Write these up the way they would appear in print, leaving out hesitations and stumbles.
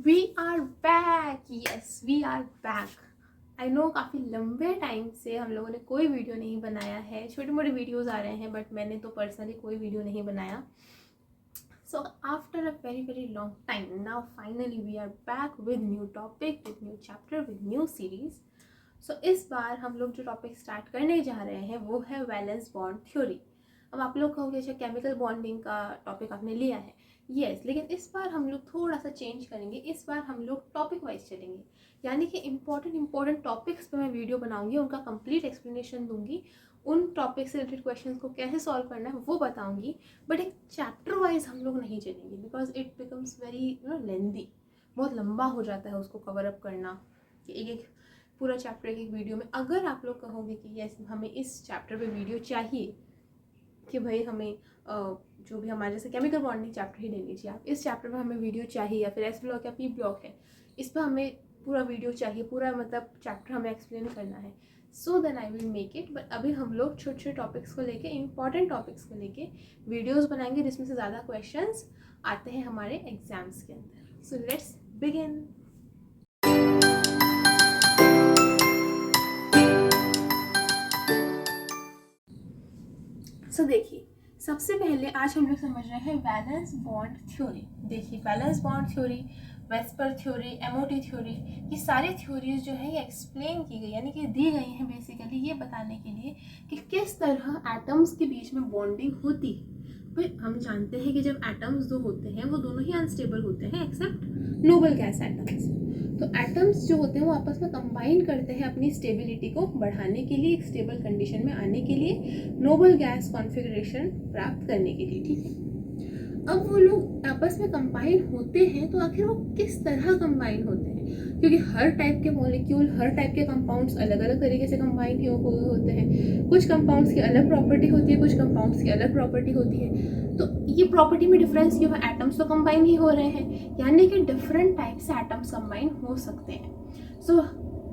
We are back, yes we are back. I know काफ़ी लंबे time से हम लोगों ने कोई वीडियो नहीं बनाया है, छोटे मोटे वीडियोस आ रहे हैं, बट मैंने तो पर्सनली कोई वीडियो नहीं बनाया। So after a very long time now finally we are back with new topic, with new chapter, with new series. So इस बार हम लोग जो टॉपिक स्टार्ट करने जा रहे हैं वो है वैलेंस बॉन्ड थ्योरी। अब आप लोग कहोगे अच्छा केमिकल बॉन्डिंग का टॉपिक आपने लिया है, यस, लेकिन इस बार हम लोग थोड़ा सा चेंज करेंगे। इस बार हम लोग टॉपिक वाइज चलेंगे, यानी कि इंपॉर्टेंट टॉपिक्स पे मैं वीडियो बनाऊंगी, उनका कंप्लीट एक्सप्लेनेशन दूंगी, उन टॉपिक से रिलेटेड क्वेश्चंस को कैसे सॉल्व करना है वो बताऊंगी। बट एक चैप्टर वाइज हम लोग नहीं चलेंगे because it becomes very lengthy, बहुत लंबा हो जाता है उसको कवर अप करना कि एक एक पूरा चैप्टर एक एक वीडियो में। अगर आप लोग कहोगे कि यस हमें इस चैप्टर पे वीडियो चाहिए, कि भाई हमें जो भी हमारे जैसे केमिकल बॉन्डिंग चैप्टर ही ले लीजिए आप, इस चैप्टर में हमें वीडियो चाहिए, या फिर एस ब्लॉक या पी ब्लॉक है, इस पर हमें पूरा वीडियो चाहिए, पूरा मतलब चैप्टर हमें एक्सप्लेन करना है, so then I will make it. But अभी हम लोग छोटे छोटे टॉपिक्स को लेके, इंपॉर्टेंट टॉपिक्स को लेके वीडियोज़ बनाएंगे जिसमें से ज़्यादा क्वेश्चन आते हैं हमारे एग्जाम्स के अंदर। So let's begin. सो देखिए, सबसे पहले आज हम लोग समझ रहे हैं वैलेंस बॉन्ड थ्योरी। देखिए valence bond theory, VSEPR theory, MOT theory, ये सारी थ्योरीज जो है ये एक्सप्लेन की गई, यानी कि दी गई हैं बेसिकली ये बताने के लिए कि किस तरह एटम्स के बीच में बॉन्डिंग होती है। भाई हम जानते हैं कि जब एटम्स दो होते हैं वो दोनों ही अनस्टेबल होते हैं एक्सेप्ट नोबल गैस एटम्स। तो एटम्स जो होते हैं वो आपस में कंबाइन करते हैं अपनी स्टेबिलिटी को बढ़ाने के लिए, एक स्टेबल कंडीशन में आने के लिए, नोबल गैस कॉन्फ़िगरेशन प्राप्त करने के लिए, ठीक है। अब वो लोग आपस में कंबाइन होते हैं तो आखिर वो किस तरह कंबाइन होते हैं, क्योंकि हर टाइप के मॉलिक्यूल, हर टाइप के कंपाउंड्स अलग अलग तरीके से कंबाइन होते हैं। कुछ कंपाउंड्स की अलग प्रॉपर्टी होती है, कुछ कंपाउंड्स की अलग प्रॉपर्टी होती है। तो ये प्रॉपर्टी में डिफरेंस क्यों है? एटम्स तो कंबाइन ही हो रहे हैं, यानी कि डिफरेंट टाइप से एटम्स कंबाइन हो सकते हैं। सो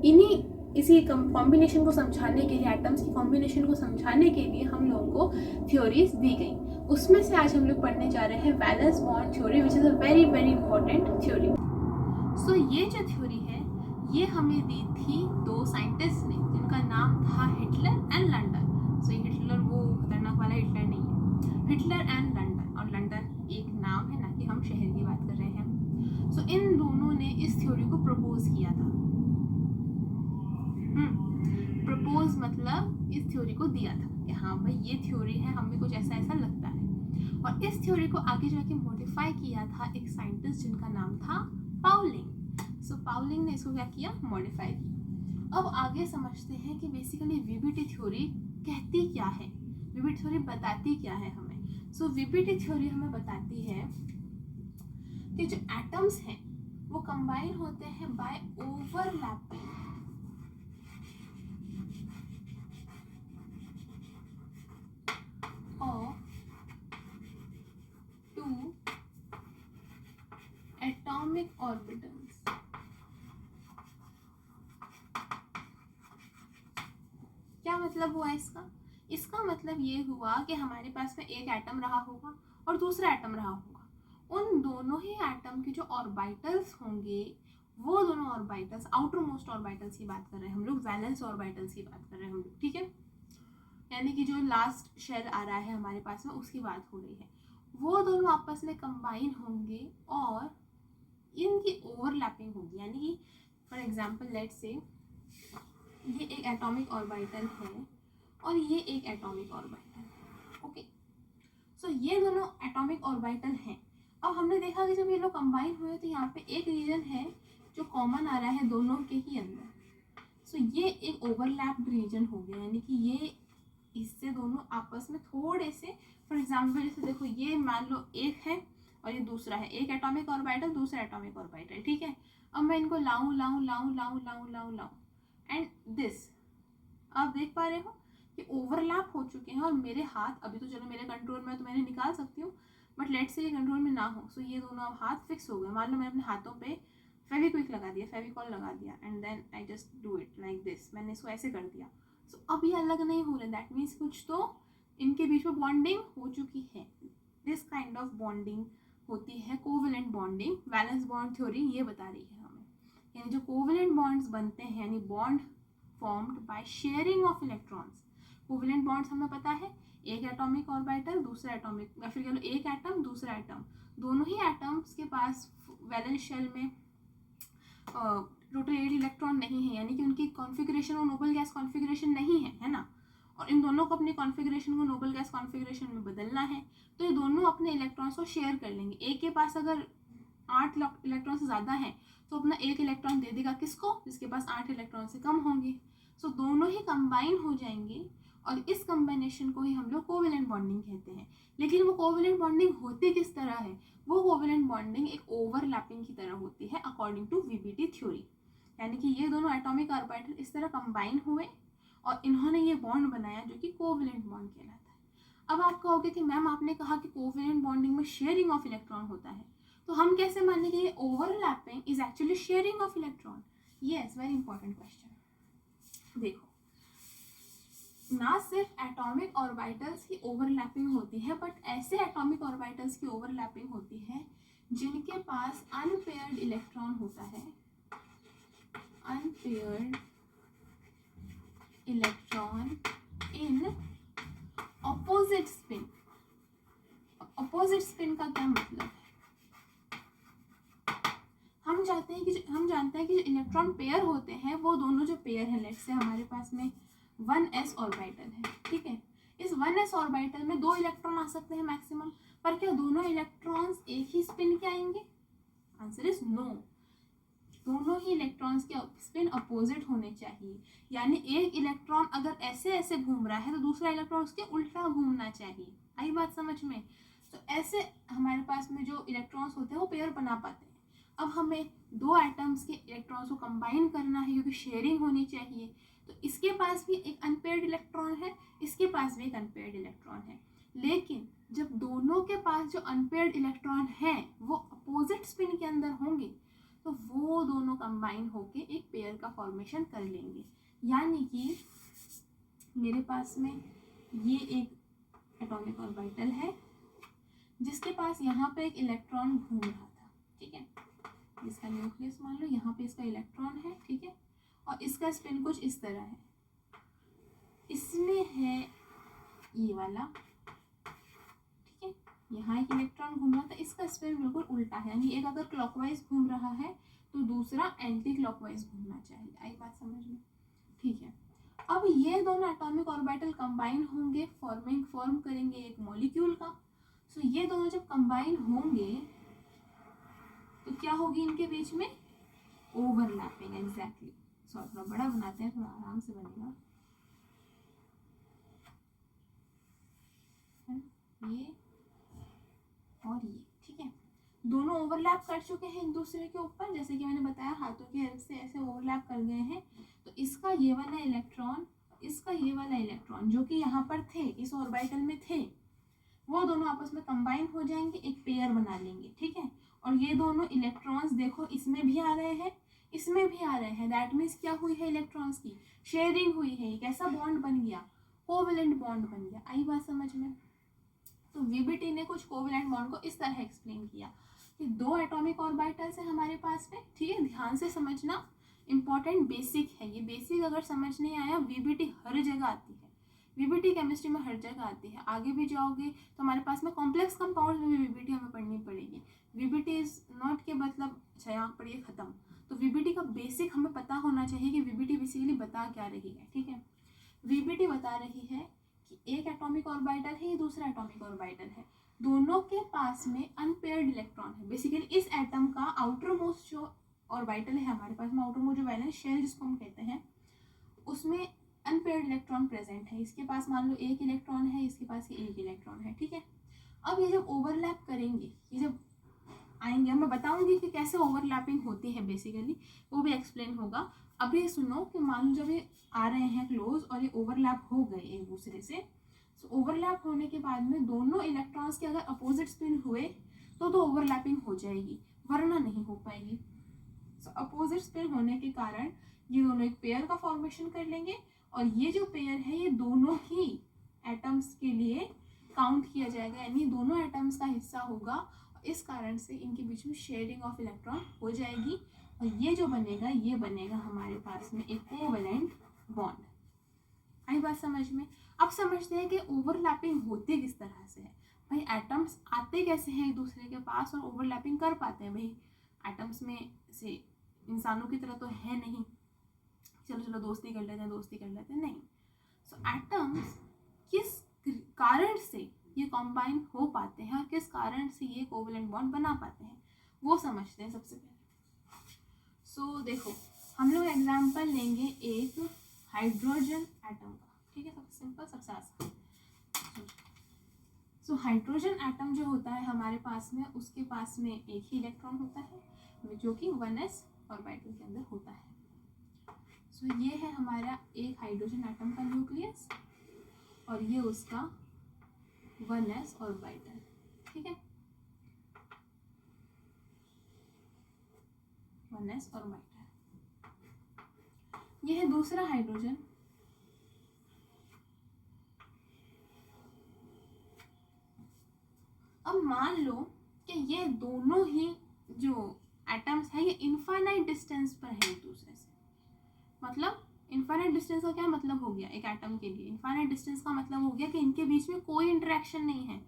इन्हीं इसी कॉम्बिनेशन को समझाने के लिए, एटम्स की कॉम्बिनेशन को समझाने के लिए हम लोगों को थ्योरीज दी गई। उसमें से आज हम लोग पढ़ने जा रहे हैं valence bond theory, which is a very important theory. So ये जो थ्योरी है ये हमें दी थी दो साइंटिस्ट ने, जिनका नाम था Hitler and London. So Hitler वो खतरनाक वाला हिटलर नहीं है, हिटलर एंड लंडन, और लंडन एक नाम है ना कि हम शहर की बात कर रहे हैं। सो इन दोनों ने इस थ्योरी को प्रपोज किया था। प्रपोज मतलब इस थ्योरी को दिया था कि हाँ भाई ये थ्योरी है, हमें कुछ ऐसा ऐसा लगता है। और इस थ्योरी को आगे जाके मॉडिफाई किया था एक साइंटिस्ट जिनका नाम था पाउलिंग। सो पाउलिंग ने इसको क्या किया? मॉडिफाई किया। अब आगे समझते हैं कि बेसिकली वीबीटी थ्योरी कहती क्या है, वीबीटी थ्योरी बताती क्या है हमें। सो वीबीटी थ्योरी हमें बताती है कि जो एटम्स हैं वो कंबाइन होते हैं by overlapping of two atomic orbitals। क्या मतलब हुआ इसका? इसका मतलब ये हुआ कि हमारे पास में एक एटम रहा होगा और दूसरा एटम रहा होगा। उन दोनों ही एटम के जो ऑर्बिटल्स होंगे वो दोनों ऑर्बिटल्स, आउटर मोस्ट ऑर्बिटल्स की बात कर रहे हैं हम लोग, वैलेंस ऑर्बिटल्स की बात कर रहे हैं हम लोग, ठीक है। यानी कि जो लास्ट शेल आ रहा है हमारे पास में उसकी बात हो रही है। वो दोनों आपस में कंबाइन होंगे और इनकी ओवरलैपिंग होगी, यानी कि फॉर एग्जांपल लेट्स से ये एक एटॉमिक ऑर्बिटल है और ये एक एटॉमिक ऑर्बिटल, ओके। सो ये दोनों एटॉमिक ऑर्बिटल हैं। अब हमने देखा कि जब ये लोग कंबाइन हुए तो यहाँ पे एक रीजन है जो कॉमन आ रहा है दोनों के ही अंदर। सो ये एक ओवरलैप्ड रीजन हो गया, यानी कि ये इससे दोनों आपस में थोड़े से, फॉर एग्जांपल जैसे देखो ये मान लो एक है और ये दूसरा है, एक एटॉमिक ऑर्बिटल दूसरा एटॉमिक ऑर्बिटल, ठीक है। अब मैं इनको लाऊं लाऊं लाऊं लाऊं लाऊं लाऊं लाऊं एंड दिस, आप देख पा रहे हो कि ओवरलैप हो चुके हैं। और मेरे हाथ अभी तो चलो मेरे कंट्रोल में तो मैंने निकाल सकती हूँ, बट लेट्स से ये कंट्रोल में ना हो। सो ये दोनों अब हाथ फिक्स हो गए। मान लो मैंने अपने हाथों पे फेविक्विक लगा दिया, फेविकॉल लगा दिया and then I just do it like this, मैंने इसको ऐसे कर दिया। सो अब ये अलग नहीं हो रहे, दैट मीन्स कुछ तो इनके बीच में बॉन्डिंग हो चुकी है। दिस काइंड ऑफ बॉन्डिंग होती है covalent bonding. Valence bond theory ये बता रही है हमें, यानी जो कोवेलेंट बॉन्ड्स बनते हैं यानी bond formed by sharing of electrons. Covalent bonds हमें पता है, एक एटॉमिक ऑर्बिटल दूसरा एटॉमिक, या फिर कह लो एक एटम दूसरा एटम, दोनों ही एटम्स के पास वैलेंस शेल में टोटल 8 इलेक्ट्रॉन नहीं है, यानी कि उनकी कॉन्फ़िगरेशन वो नोबल गैस कॉन्फ़िगरेशन नहीं है ना, और इन दोनों को अपनी कॉन्फ़िगरेशन को नोबल गैस कॉन्फ़िगरेशन में बदलना है, तो ये दोनों अपने इलेक्ट्रॉन्स को शेयर कर लेंगे। एक के पास अगर 8 इलेक्ट्रॉन से ज़्यादा है तो अपना एक इलेक्ट्रॉन दे देगा किसको, जिसके पास 8 इलेक्ट्रॉन से कम होंगे। सो दोनों ही कंबाइन हो जाएंगे और इस कंबाइनेशन को ही हम लोग कोवेलेंट बॉन्डिंग कहते हैं। लेकिन वो कोवेलेंट बॉन्डिंग होती किस तरह है, वो कोवेलेंट बॉन्डिंग एक ओवरलैपिंग की तरह होती है अकॉर्डिंग टू वीबीटी थ्योरी। यानी कि ये दोनों एटॉमिक ऑर्बिटल इस तरह कंबाइन हुए और इन्होंने ये बॉन्ड बनाया जो कि कोवेलेंट बॉन्ड कहलाता है। अब आप कहोगे कि मैम आपने कहा कि कोवेलेंट बॉन्डिंग में शेयरिंग ऑफ इलेक्ट्रॉन होता है, तो हम कैसे मानेंगे ये overlapping is actually sharing of electron? Yes, very important question. देखो, ना सिर्फ एटॉमिक ऑर्बिटल्स की ओवरलैपिंग होती है, बट ऐसे एटॉमिक ऑर्बिटल्स की ओवरलैपिंग होती है जिनके पास अनपेयर्ड इलेक्ट्रॉन होता है, unpaired electron in opposite spin. Opposite spin का क्या मतलब है? हम जानते हैं कि जो इलेक्ट्रॉन पेयर होते हैं वो दोनों जो पेयर हैं, लेट्स से हमारे पास में 1s ऑर्बिटल है, ठीक है, इस 1s ऑर्बिटल में 2 इलेक्ट्रॉन आ सकते हैं मैक्सिमम, पर क्या दोनों इलेक्ट्रॉन्स एक ही स्पिन के आएंगे? Answer is no. दोनों ही इलेक्ट्रॉन्स के स्पिन अपोजिट होने चाहिए, यानी एक इलेक्ट्रॉन अगर ऐसे ऐसे घूम रहा है तो दूसरा इलेक्ट्रॉन उसके उल्टा घूमना चाहिए। आई बात समझ में? तो ऐसे हमारे पास में जो इलेक्ट्रॉन्स होते हैं वो पेयर बना पाते हैं। अब हमें 2 एटम्स के इलेक्ट्रॉन्स को कंबाइन करना है क्योंकि शेयरिंग होनी चाहिए, तो इसके पास भी एक अनपेयर्ड इलेक्ट्रॉन है, इसके पास भी एक अनपेयर्ड इलेक्ट्रॉन है। लेकिन जब दोनों के पास जो अनपेयर्ड इलेक्ट्रॉन है वो अपोजिट स्पिन के अंदर होंगे तो वो दोनों कंबाइन होके एक पेयर का फॉर्मेशन कर लेंगे। यानी कि मेरे पास में ये एक एटॉमिक ऑर्बिटल है जिसके पास यहाँ पे एक इलेक्ट्रॉन घूम रहा था, ठीक है, इसका न्यूक्लियस मान लो, यहाँ पे इसका इलेक्ट्रॉन है, ठीक है, और इसका स्पिन कुछ इस तरह है, इसमें है ये वाला, ठीक है, यहाँ एक इलेक्ट्रॉन घूम रहा था, इसका स्पिन बिल्कुल उल्टा है, यानी एक अगर क्लॉकवाइज घूम रहा है तो दूसरा एंटी क्लॉकवाइज घूमना चाहिए। आई बात समझ में? ठीक है, अब ये दोनों एटॉमिक ऑर्बिटल कंबाइन होंगे, फॉर्म करेंगे एक मॉलिक्यूल का। सो ये दोनों जब कंबाइन होंगे तो क्या होगी इनके बीच में? ओवरलैपिंग। एग्जैक्टली। सो थोड़ा बड़ा बनाते हैं, थोड़ा आराम से बनेगा। ये और ये, ठीक है, दोनों ओवरलैप कर चुके हैं एक दूसरे के ऊपर, जैसे कि मैंने बताया हाथों की हेल्प से ऐसे ओवरलैप कर गए हैं। तो इसका ये वाला इलेक्ट्रॉन, इसका ये वाला इलेक्ट्रॉन जो कि यहाँ पर थे, इस ऑर्बिटल में थे, वो दोनों आपस में कंबाइन हो जाएंगे, एक पेयर बना लेंगे, ठीक है। और ये दोनों इलेक्ट्रॉन्स देखो इसमें भी आ रहे हैं, इसमें भी आ रहे हैं, दैट मीन्स क्या हुई है? इलेक्ट्रॉन्स की शेयरिंग हुई है। एक ऐसा बॉन्ड बन गया, कोवेलेंट बॉन्ड बन गया। आई बात समझ में? तो वीबीटी ने कुछ कोवेलेंट बॉन्ड को इस तरह एक्सप्लेन किया कि 2 एटॉमिक ऑर्बिटल्स है हमारे पास में, ठीक है, ध्यान से समझना, इंपॉर्टेंट बेसिक है ये। बेसिक अगर समझ नहीं आया, वीबीटी हर जगह आती है, वीबीटी केमिस्ट्री में हर जगह आती है। आगे भी जाओगे तो हमारे पास में कॉम्प्लेक्स कंपाउंड में भी वीबीटी हमें पढ़नी पड़ेगी। वीबीटी इज नॉट के मतलब अच्छा यहाँ पढ़िए खत्म। तो वीबीटी का बेसिक हमें पता होना चाहिए कि वीबीटी बेसिकली बता क्या रही है, ठीक है। वीबीटी बता रही है कि एक एटॉमिक ऑर्बिटल है, ये दूसरा एटॉमिक ऑर्बिटल है, दोनों के पास में अनपेयर्ड इलेक्ट्रॉन है। बेसिकली इस एटम का आउटर मोस्ट जो ऑर्बिटल है हमारे पास में, आउटर मोस्ट जो वैलेंस शेल जिसको हम कहते हैं, उसमें अनपेयर्ड इलेक्ट्रॉन प्रेजेंट है। इसके पास मान लो एक इलेक्ट्रॉन है, इसके पास ये एक इलेक्ट्रॉन है, ठीक है। अब ये जब ओवरलैप करेंगे, ये जब आएंगे, मैं बताऊंगी कि कैसे ओवरलैपिंग होती है बेसिकली, वो भी एक्सप्लेन होगा। अब ये सुनो कि मान लो जब ये आ रहे हैं क्लोज और ये ओवरलैप हो गए एक दूसरे से, तो ओवरलैप होने के बाद में दोनों इलेक्ट्रॉन्स के अगर अपोजिट स्पिन हुए तो ओवरलैपिंग हो जाएगी, वरना नहीं हो पाएगी। सो अपोजिट स्पिन होने के कारण ये दोनों एक पेयर का फॉर्मेशन कर लेंगे, और ये जो पेयर है ये दोनों ही एटम्स के लिए काउंट किया जाएगा, यानी दोनों एटम्स का हिस्सा होगा इस कारण से इनके बीच में शेयरिंग ऑफ इलेक्ट्रॉन हो जाएगी और ये जो बनेगा ये बनेगा हमारे पास में एक कोवेलेंट बॉन्ड। आई बात समझ में? अब समझते हैं कि ओवरलैपिंग होती किस तरह से है। भाई एटम्स आते कैसे हैं एक दूसरे के पास और ओवरलैपिंग कर पाते हैं? भाई एटम्स में से इंसानों की तरह तो है नहीं, चलो दोस्ती कर लेते हैं, नहीं। सो एटम्स किस कारण से ये कॉम्बाइन हो पाते हैं और किस कारण से ये कोवेलेंट बॉन्ड बना पाते हैं वो समझते हैं सबसे पहले। सो देखो हम लोग एग्जांपल लेंगे एक हाइड्रोजन एटम का, ठीक है, सबसे सिंपल सबसे आसान। सो हाइड्रोजन एटम जो होता है हमारे पास में, उसके पास में एक ही इलेक्ट्रॉन होता है जो कि 1s ऑर्बिटल के अंदर होता है। सो ये है हमारा एक हाइड्रोजन एटम का न्यूक्लियस और ये उसका 1s ऑर्बिटल, ठीक है, 1s ऑर्बिटल। ये है दूसरा हाइड्रोजन, अब मान लो कि ये दोनों ही जो एटम्स है ये इनफाइनाइट डिस्टेंस पर है एक दूसरे से। मतलब इनफाइनाइट डिस्टेंस का क्या मतलब हो गया? एक एटम के लिए इनफाइनाइट डिस्टेंस का मतलब हो गया कि इनके बीच में कोई इंटरेक्शन नहीं है,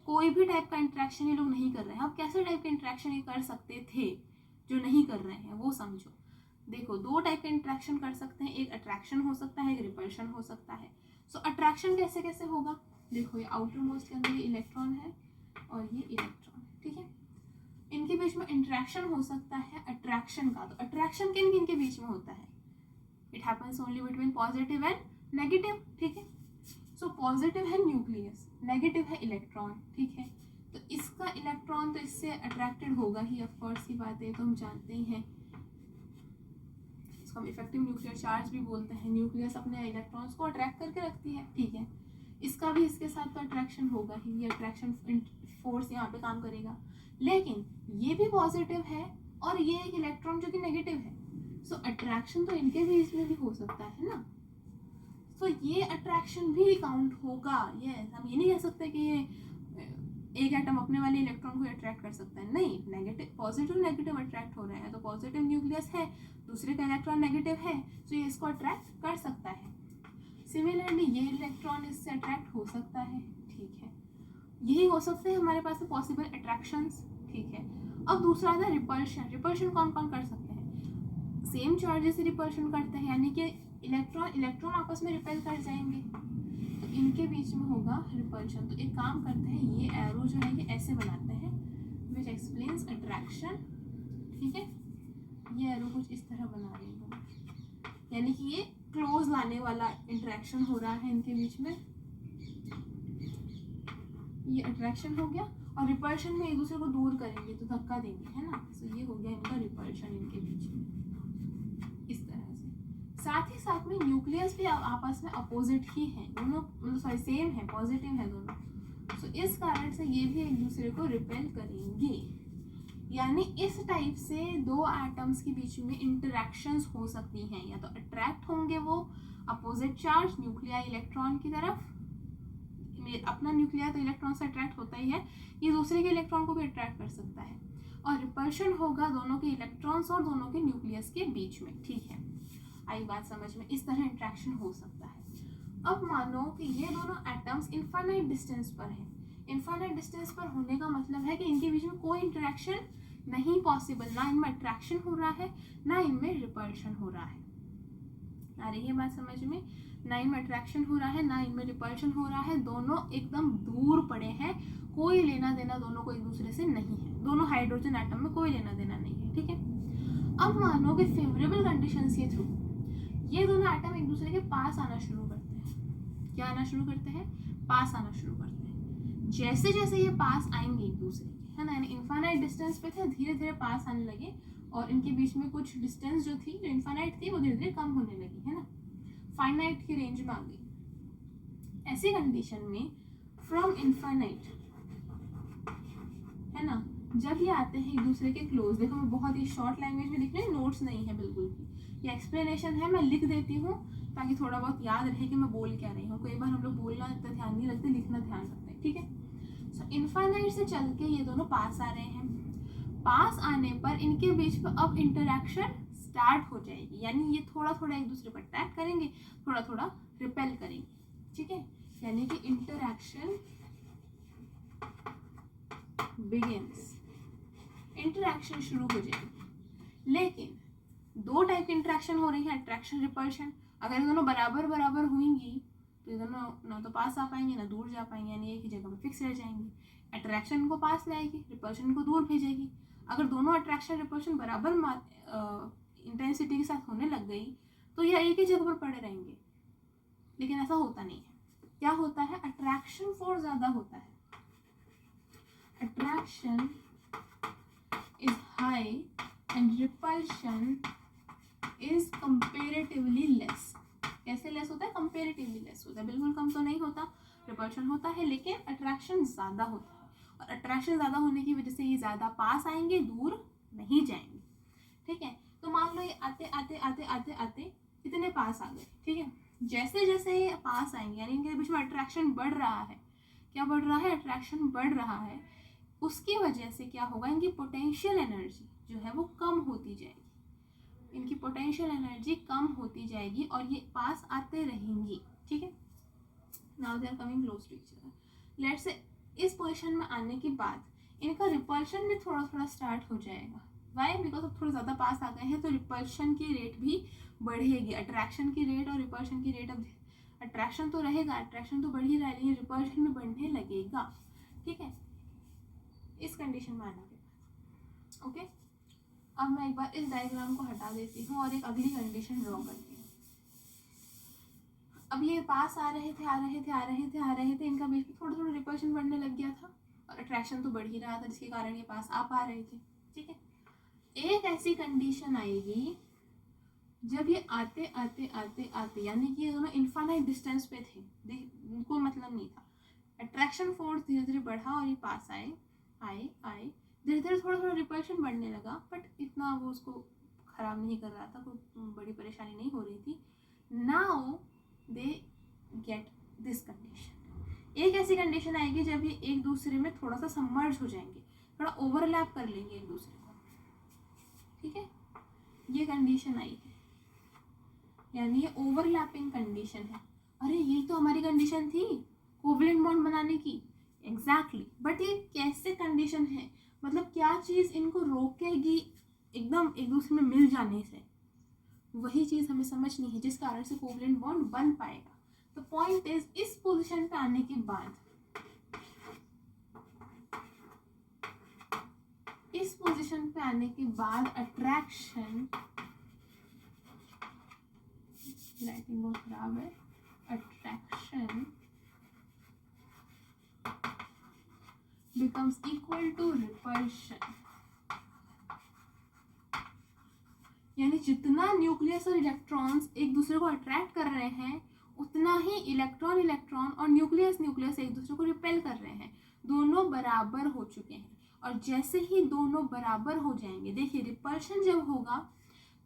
कोई भी टाइप का इंटरेक्शन ये लोग नहीं कर रहे हैं। अब कैसे टाइप के इंटरेक्शन ये कर सकते थे जो नहीं कर रहे हैं वो समझो। देखो दो टाइप के इंटरेक्शन कर सकते हैं, एक अट्रैक्शन हो सकता है, एक रिपल्शन हो सकता है। सो अट्रैक्शन कैसे कैसे होगा? देखो ये आउटर मोस्ट के अंदर ये इलेक्ट्रॉन है और ये इलेक्ट्रॉन, ठीक है, इनके बीच में इंटरेक्शन हो सकता है अट्रैक्शन का। तो अट्रैक्शन किन किन के बीच में होता है? It happens only between positive and negative, ठीक है। सो पॉजिटिव है न्यूक्लियस, नेगेटिव है इलेक्ट्रॉन, ठीक है। तो इसका इलेक्ट्रॉन तो इससे अट्रैक्टेड होगा ही, ऑफ कोर्स की बात है, तो हम जानते ही हैं। इसको हम इफेक्टिव न्यूक्लियर चार्ज भी बोलते हैं। न्यूक्लियस अपने इलेक्ट्रॉन्स को अट्रैक्ट करके रखती है, ठीक है। इसका भी इसके साथ तो अट्रैक्शन होगा ही, ये अट्रैक्शन फोर्स यहाँ पे काम करेगा। लेकिन ये भी पॉजिटिव है और ये एक इलेक्ट्रॉन जो कि नेगेटिव है। सो अट्रैक्शन तो इनके बीच में भी हो सकता है ना। सो ये अट्रैक्शन भी काउंट होगा। यस, हम ये नहीं कह सकते कि ये एक एटम अपने वाले इलेक्ट्रॉन को अट्रैक्ट कर सकता है, नहीं। नेगेटिव पॉजिटिव नेगेटिव अट्रैक्ट हो रहे हैं, तो पॉजिटिव न्यूक्लियस है, दूसरे का इलेक्ट्रॉन नेगेटिव है, तो ये इसको अट्रैक्ट कर सकता है। सिमिलरली ये इलेक्ट्रॉन इससे अट्रैक्ट हो सकता है, ठीक है। यही हो सकते हैं हमारे पास पॉसिबल अट्रैक्शंस, ठीक है। अब दूसरा था रिपल्शन। रिपल्शन कौन कौन कर सकते हैं? सेम चार्जेस से रिपल्शन करते हैं, यानी कि इलेक्ट्रॉन आपस में रिपेल कर जाएंगे, तो इनके बीच में होगा रिपल्शन। तो एक काम करते हैं, ये एरो जो है ये ऐसे बनाते हैं, विच एक्सप्लेन्स अट्रैक्शन, ठीक है। ये एरो कुछ इस तरह बना रही हूँ, यानी कि ये क्लोज लाने वाला इंटरेक्शन हो रहा है इनके बीच में, ये अट्रैक्शन हो गया। और रिपल्शन में एक दूसरे को दूर करेंगे तो धक्का देंगे, है ना। तो ये हो गया इनका रिपल्शन इनके बीच में, इस तरह से। साथ ही साथ में न्यूक्लियस भी आपस में अपोजिट ही हैं दोनों, मतलब सॉरी सेम है, पॉजिटिव है दोनों। तो इस कारण से ये भी एक दूसरे को रिपेल करेंगे, यानी इस टाइप से दो एटम्स के बीच में इंटरेक्शंस हो सकती हैं। या तो अट्रैक्ट होंगे वो अपोजिट चार्ज न्यूक्लियर इलेक्ट्रॉन की तरफ, अपना न्यूक्लियर तो इलेक्ट्रॉन से अट्रैक्ट होता ही है, ये दूसरे के इलेक्ट्रॉन को भी अट्रैक्ट कर सकता है। और रिपल्शन होगा दोनों के इलेक्ट्रॉन्स और दोनों के न्यूक्लियस के बीच में, ठीक है। आई बात समझ में? इस तरह इंटरेक्शन हो सकता है। अब मानो कि ये दोनों एटम्स इनफाइनाइट डिस्टेंस पर हैं। इनफाइनाइट डिस्टेंस पर होने का मतलब है कि इनके बीच में कोई इंटरेक्शन नहीं पॉसिबल, ना इनमें अट्रैक्शन हो रहा है ना इनमें रिपल्शन हो रहा है। आ रही है बात समझ में? ना इनमें अट्रैक्शन हो रहा है ना इनमें रिपल्शन हो रहा है, दोनों एकदम दूर पड़े हैं, कोई लेना देना दोनों को एक दूसरे से नहीं है, दोनों हाइड्रोजन एटम में कोई लेना देना नहीं है, ठीक है। अब मानो कि फेवरेबल कंडीशंस के थ्रू ये दोनों एटम एक दूसरे के पास आना शुरू करते हैं। क्या आना शुरू करते हैं? पास आना शुरू करते हैं। जैसे जैसे ये पास आएंगे एक दूसरे के, है ना, यानी इनफाइनाइट डिस्टेंस पे थे, धीरे धीरे पास आने लगे और इनके बीच में कुछ डिस्टेंस जो थी, जो इनफाइनाइट थी, वो धीरे धीरे कम होने लगी, है ना, फाइनाइट की रेंज में आ गई। ऐसी कंडीशन में फ्रॉम इनफाइनाइट, है ना, जब ये आते हैं एक दूसरे के क्लोज, देखो मैं बहुत ही शॉर्ट लैंग्वेज में लिख रही हूँ, नोट्स नहीं है बिल्कुल भी, ये एक्सप्लेनेशन है, मैं लिख देती हूँ ताकि थोड़ा बहुत याद रहे कि मैं बोल क्या रही हूँ। कई बार हम लोग बोलना इतना ध्यान नहीं रखते, लिखना ध्यान रखते हैं, ठीक है। सो इनफाइनाइट से चल के ये दोनों पास आ रहे हैं, पास आने पर इनके बीच में अब इंटरेक्शन स्टार्ट हो जाएगी, यानी ये थोड़ा थोड़ा एक दूसरे को अट्रैक्ट करेंगे, थोड़ा थोड़ा रिपेल करेंगे, ठीक है, यानी कि इंटरेक्शन बिगिंस, इंटरेक्शन शुरू हो जाएगी। लेकिन दो टाइप की इंटरेक्शन हो रही है, अट्रैक्शन रिपल्शन। अगर ये दोनों बराबर बराबर हुएंगी तो ये दोनों ना तो पास आ पाएंगे ना दूर जा पाएंगे, यानी एक ही जगह पे फिक्स रह जाएंगे। अट्रैक्शन को पास लाएगी, रिपल्शन को दूर भेजेगी। अगर दोनों अट्रैक्शन रिपल्शन बराबर इंटेंसिटी के साथ होने लग गई तो यह एक ही जगह पर पड़े रहेंगे, लेकिन ऐसा होता नहीं है। क्या होता है, अट्रैक्शन फोर्स ज़्यादा होता है, attraction is high and repulsion is comparatively less. कैसे लेस होता है, कंपेरेटिवली लेस होता है, बिल्कुल कम तो नहीं होता, रिपल्शन होता है लेकिन अट्रैक्शन ज़्यादा होता है, और अट्रैक्शन ज़्यादा होने की वजह से ये ज़्यादा पास आएंगे, दूर नहीं जाएंगे, ठीक है। तो मान लो ये आते आते आते आते आते कितने पास आ गए, ठीक है। जैसे जैसे ये पास आएंगे, यानी इनके बीच में अट्रैक्शन बढ़ रहा है, क्या बढ़ रहा है, अट्रैक्शन बढ़ रहा है, उसकी वजह से क्या होगा, इनकी पोटेंशियल एनर्जी जो है वो कम होती जाएगी, इनकी पोटेंशियल एनर्जी कम होती जाएगी और ये पास आते रहेंगी, ठीक है। Now they are coming close to each other. Let's say इस पोजीशन में आने के बाद इनका रिपल्शन भी थोड़ा थोड़ा स्टार्ट हो जाएगा। वाई, बिकॉज अब थोड़ा ज़्यादा पास आ गए हैं तो रिपल्शन की रेट भी बढ़ेगी, अट्रैक्शन की रेट और रिपल्शन की रेट। अब अट्रैक्शन तो रहेगा, अट्रैक्शन तो बढ़ ही रहा है, लेकिन रिपल्शन भी बढ़ने लगेगा, ठीक है, इस कंडीशन में आने के बाद। ओके, अब मैं एक बार इस डायग्राम को हटा देती हूँ और एक अगली कंडीशन ड्रॉ करती हूँ। अब ये पास आ रहे थे आ रहे थे आ रहे थे आ रहे थे, इनका बीच में थोड़ा थोड़ा रिपल्शन बढ़ने लग गया था और अट्रैक्शन तो बढ़ ही रहा था, जिसके कारण ये पास आ पा रहे थे, ठीक है। एक ऐसी कंडीशन आएगी जब ये आते आते आते आते, यानी कि ये दोनों इनफाइनाइट डिस्टेंस पे थे, कोई मतलब नहीं था, अट्रैक्शन फोर्स धीरे धीरे बढ़ा और ये पास आए आए आए, धीरे धीरे थोड़ा थोड़ा रिपल्शन बढ़ने लगा, बट इतना वो उसको ख़राब नहीं कर रहा था, कोई बड़ी परेशानी नहीं हो रही थी। Now they get this condition. एक ऐसी कंडीशन आएगी जब ये एक दूसरे में थोड़ा सा सबमर्ज हो जाएंगे, थोड़ा ओवरलैप कर लेंगे एक दूसरे को, ठीक है, ये कंडीशन आई है, यानी ये ओवरलैपिंग कंडीशन है। अरे ये तो हमारी कंडीशन थी कोवलेंट बॉन्ड बनाने की, एग्जैक्टली, बट ये कैसे कंडीशन है, मतलब क्या चीज़ इनको रोकेगी एकदम एक दूसरे में मिल जाने से, वही चीज़ हमें समझनी है जिस कारण से कोवलेंट बॉन्ड बन पाएगा। तो पॉइंट इज, इस पोजीशन पे आने के बाद, इस पोजीशन पे आने के बाद अट्रैक्शन, राइटिंग बहुत खराब है, attraction becomes equal to repulsion, यानी जितना न्यूक्लियस और इलेक्ट्रॉन्स एक दूसरे को अट्रैक्ट कर रहे हैं उतना ही इलेक्ट्रॉन इलेक्ट्रॉन और न्यूक्लियस न्यूक्लियस एक दूसरे को रिपेल कर रहे हैं, दोनों बराबर हो चुके हैं। और जैसे ही दोनों बराबर हो जाएंगे, देखिए रिपल्शन जब होगा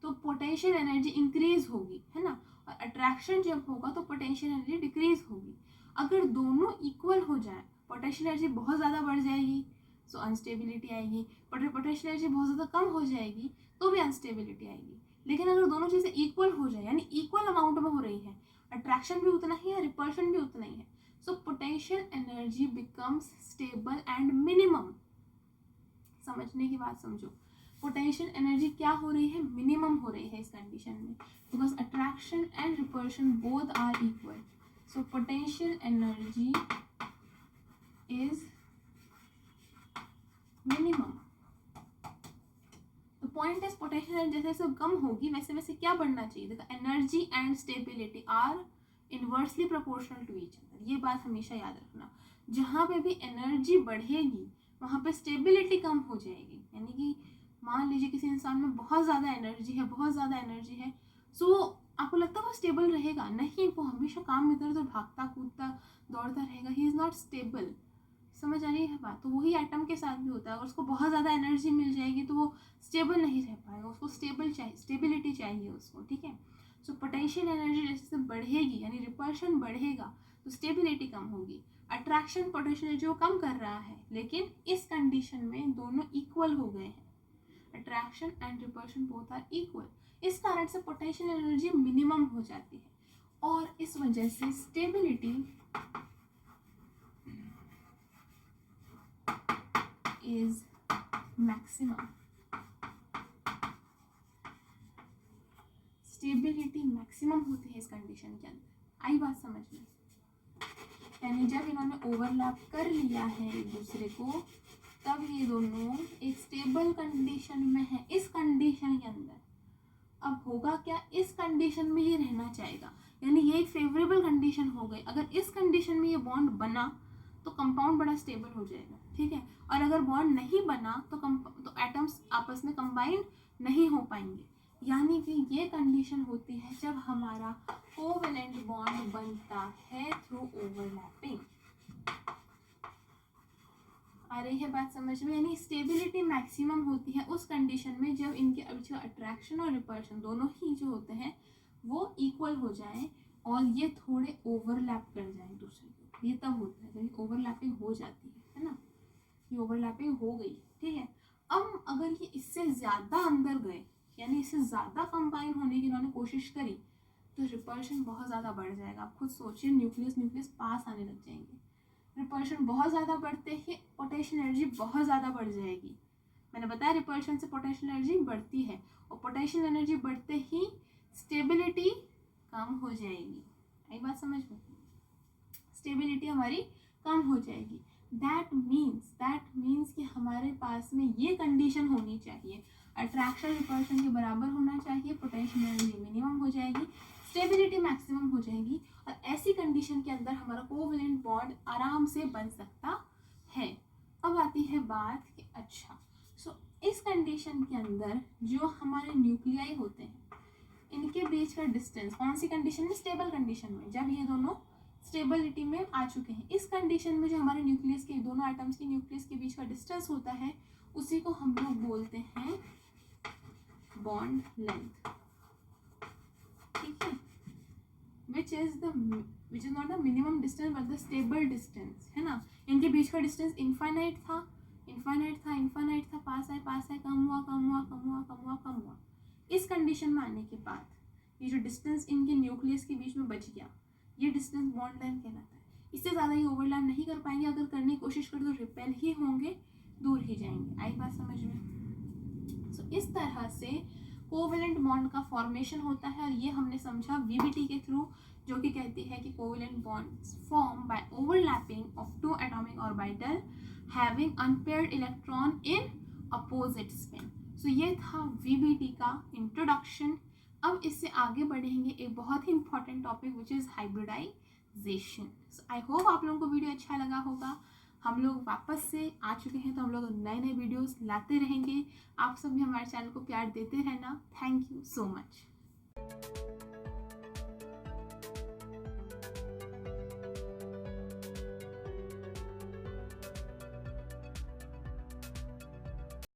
तो पोटेंशियल एनर्जी इंक्रीज होगी, है ना, और अट्रैक्शन जब होगा तो पोटेंशियल एनर्जी डिक्रीज होगी। अगर दोनों इक्वल हो जाए, पोटेंशियल एनर्जी बहुत ज़्यादा बढ़ जाएगी सो अनस्टेबिलिटी आएगी, पोटेंशियल एनर्जी बहुत ज़्यादा कम हो जाएगी तो भी अनस्टेबिलिटी आएगी। लेकिन अगर दोनों चीज़ें इक्वल हो जाए, यानी इक्वल अमाउंट में हो रही है, अट्रैक्शन भी उतना ही है, रिपल्शन भी उतना ही है, सो potential energy becomes stable and minimum. समझने की बात समझो, पोटेंशियल एनर्जी क्या हो रही है, मिनिमम हो रही है इस कंडीशन में, because attraction and repulsion both are equal, so potential energy is minimum. तो पॉइंट इज, पोटेंशियल एनर्जी जैसे जैसे कम होगी वैसे वैसे क्या बढ़ना चाहिए, देखो energy and stability are inversely proportional to each other, ये बात हमेशा याद रखना। जहाँ पे भी एनर्जी बढ़ेगी वहाँ पे स्टेबिलिटी कम हो जाएगी, यानी कि मान लीजिए किसी इंसान में बहुत ज़्यादा एनर्जी है, बहुत ज़्यादा एनर्जी है, सो आपको लगता है वो स्टेबल रहेगा, नहीं, वो हमेशा काम में इधर उधर भागता कूदता दौड़ता रहेगा, ही इज़ नॉट स्टेबल। समझ आ रही है बात, तो वही एटम के साथ भी होता है, अगर उसको बहुत ज़्यादा एनर्जी मिल जाएगी तो वो स्टेबल नहीं रह पाएगा, उसको स्टेबल चाहिए, स्टेबिलिटी चाहिए उसको, ठीक है। सो पोटेंशियल एनर्जी जैसे बढ़ेगी यानी रिपल्शन बढ़ेगा तो स्टेबिलिटी कम होगी। अट्रैक्शन पोटेंशियल जो कम कर रहा है, लेकिन इस कंडीशन में दोनों इक्वल हो गए हैं, attraction and repulsion both are equal. इस कारण से पोटेंशियल एनर्जी मिनिमम हो जाती है और इस वजह से stability is maximum. Stability maximum होती है इस कंडीशन के अंदर। आई बात समझ में? यानी जब इन्होंने ओवरलैप कर लिया है एक दूसरे को, तब ये दोनों एक स्टेबल कंडीशन में है। इस कंडीशन के अंदर अब होगा क्या, इस कंडीशन में ये रहना चाहेगा, यानी ये एक फेवरेबल कंडीशन हो गई। अगर इस कंडीशन में ये बॉन्ड बना तो कंपाउंड बड़ा स्टेबल हो जाएगा, ठीक है। और अगर बॉन्ड नहीं बना तो एटम्स आपस में कंबाइन नहीं हो पाएंगे। यानी कि ये कंडीशन होती है जब हमारा कोवेलेंट बॉन्ड बनता है थ्रू ओवरलैपिंग। आ रही है बात समझ में? यानी स्टेबिलिटी मैक्सिमम होती है उस कंडीशन में जब इनके जो अट्रैक्शन और रिपल्शन दोनों ही जो होते हैं वो इक्वल हो जाएं और ये थोड़े ओवरलैप कर जाएं दूसरे को। ये तब होता है जब ओवरलैपिंग हो जाती है ना, ये ओवरलैपिंग हो गई, ठीक है। अब अगर ये इससे ज़्यादा अंदर गए, यानी इससे ज़्यादा कंबाइन होने की इन्होंने कोशिश करी, तो रिपल्शन बहुत ज़्यादा बढ़ जाएगा। आप खुद सोचिए, न्यूक्लियस पास आने लग जाएंगे। रिपल्शन बहुत ज़्यादा बढ़ते ही पोटेंशियल एनर्जी बहुत ज़्यादा बढ़ जाएगी। मैंने बताया रिपल्शन से पोटेंशियल एनर्जी बढ़ती है और पोटेंशियल एनर्जी बढ़ते ही स्टेबिलिटी कम हो जाएगी। आई बात समझ में? स्टेबिलिटी हमारी कम हो जाएगी। दैट मीन्स कि हमारे पास में ये कंडीशन होनी चाहिए, अट्रैक्शन रिपल्शन के बराबर होना चाहिए, पोटेंशियल एनर्जी मिनिमम हो जाएगी, स्टेबिलिटी मैक्सिमम हो जाएगी और ऐसी कंडीशन के अंदर हमारा कोवेलेंट बॉन्ड आराम से बन सकता है। अब आती है बात कि अच्छा, सो इस कंडीशन के अंदर जो हमारे न्यूक्लियाई होते हैं इनके बीच का डिस्टेंस कौन सी कंडीशन में? स्टेबल कंडीशन में, जब ये दोनों स्टेबिलिटी में आ चुके हैं। इस कंडीशन में जो हमारे न्यूक्लियस के दोनों एटम्स के न्यूक्लियस के बीच का डिस्टेंस होता है उसी को हम लोग बोलते हैं बॉन्ड लेंथ, ठीक है। Which is not the minimum distance but the stable distance, है ना। इनके बीच का डिस्टेंस इनफाइनाइट था, पास है, कम हुआ। इस कंडीशन में आने के बाद ये जो डिस्टेंस इनके न्यूक्लियस के बीच में बच गया, ये डिस्टेंस बॉन्ड लेंथ कहलाता है। इससे ज़्यादा ये ओवरलैप नहीं कर पाएंगे, अगर करने की कोशिश करें तो रिपेल ही होंगे, दूर ही जाएंगे। आई बात समझ में? सो इस तरह से कोवेलेंट बॉन्ड का फॉर्मेशन होता है और ये हमने समझा वीबीटी के थ्रू, जो कि कहती है कि covalent bonds form by overlapping of two atomic orbital having unpaired electron in opposite spin. So ये था वीबीटी का इंट्रोडक्शन। अब इससे आगे बढ़ेंगे एक बहुत ही important topic which is hybridization. So I hope आप लोगों को वीडियो अच्छा लगा होगा। हम लोग वापस से आ चुके हैं तो हम लोग नए वीडियोस लाते रहेंगे। आप सब भी हमारे चैनल को प्यार देते रहना। Thank you so much.